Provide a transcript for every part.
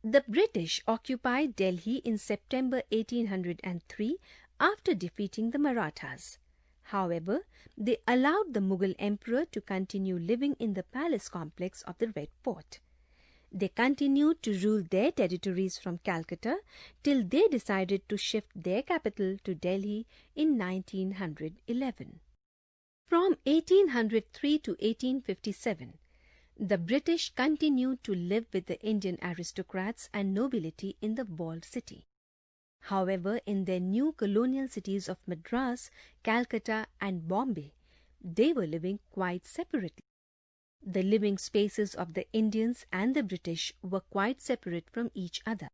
The British occupied Delhi in September 1803 after defeating the Marathas. However, they allowed the Mughal emperor to continue living in the palace complex of the Red Fort. They continued to rule their territories from Calcutta till they decided to shift their capital to Delhi in 1911. From 1803 to 1857, the British continued to live with the Indian aristocrats and nobility in the walled city. However, in their new colonial cities of Madras, Calcutta and Bombay, they were living quite separately. The living spaces of the Indians and the British were quite separate from each other.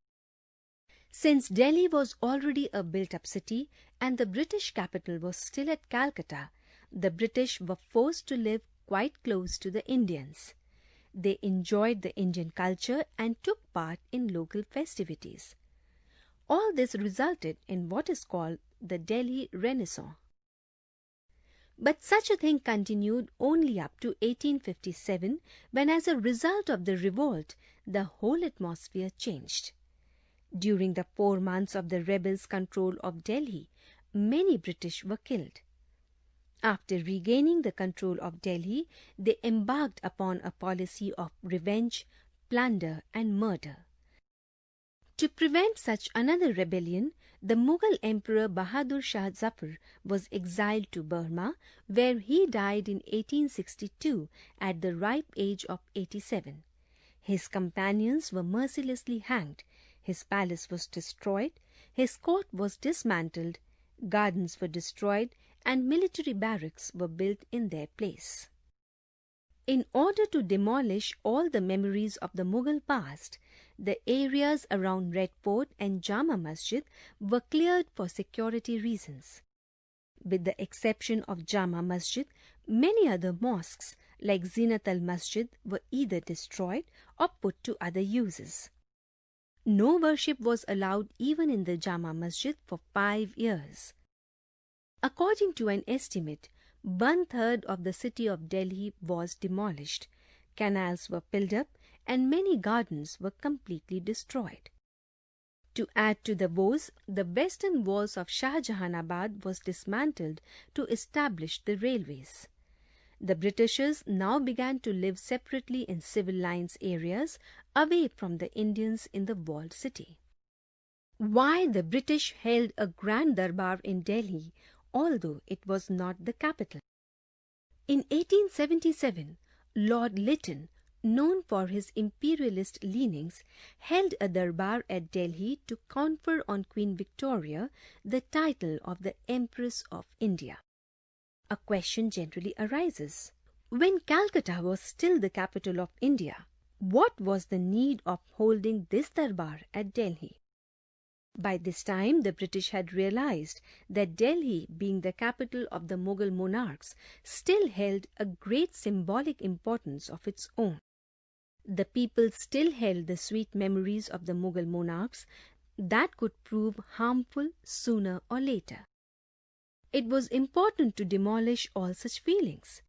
Since Delhi was already a built-up city and the British capital was still at Calcutta, the British were forced to live quite close to the Indians. They enjoyed the Indian culture and took part in local festivities. All this resulted in what is called the Delhirenaissance. But such a thing continued only up to 1857, when as a result of the revolt, the whole atmosphere changed. During the 4 months of the rebels' control of Delhi, many British were killed. After regaining the control of Delhi, they embarked upon a policy of revenge, plunder and murder. To prevent such another rebellion, the Mughal Emperor Bahadur Shah Zafar was exiled to Burma, where he died in 1862 at the ripe age of 87. His companions were mercilessly hanged, his palace was destroyed, his court was dismantled, gardens were destroyed, and military barracks were built in their place. In order to demolish all the memories of the Mughal past, the areas around Red Fort and Jama Masjid were cleared for security reasons. With the exception of Jama Masjid, many other mosques like Zinat al-Masjid were either destroyed or put to other uses. No worship was allowed even in the Jama Masjid for 5 years. According to an estimate, 1/3 of the city of Delhi was demolished, canals were filled up, and many gardens were completely destroyed. To add to the woes, the western walls of Shah Jahanabad was dismantled to establish the railways. The Britishers now began to live separately in civil lines areas away from the Indians in the walled city. Why the British held a grand darbar in Delhi, although it was not the capital? In 1877, Lord Lytton, known for his imperialist leanings, held a darbar at Delhi to confer on Queen Victoria the title of the Empress of India. A question generally arises. When Calcutta was still the capital of India, what was the need of holding this darbar at Delhi? By this time, the British had realized that Delhi, being the capital of the Mughal monarchs, still held a great symbolic importance of its own. The people still held the sweet memories of the Mughal monarchs that could prove harmful sooner or later. It was important to demolish all such feelings.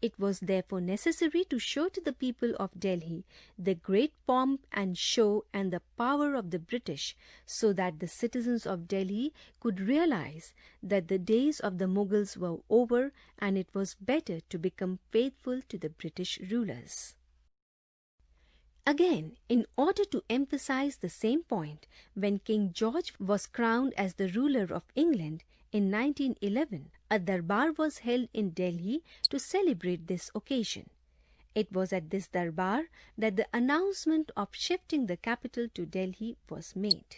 It was therefore necessary to show to the people of Delhi the great pomp and show and the power of the British, so that the citizens of Delhi could realize that the days of the Mughals were over and it was better to become faithful to the British rulers. Again, in order to emphasize the same point, when King George was crowned as the ruler of England in 1911, a darbar was held in Delhi to celebrate this occasion. It was at this darbar that the announcement of shifting the capital to Delhi was made.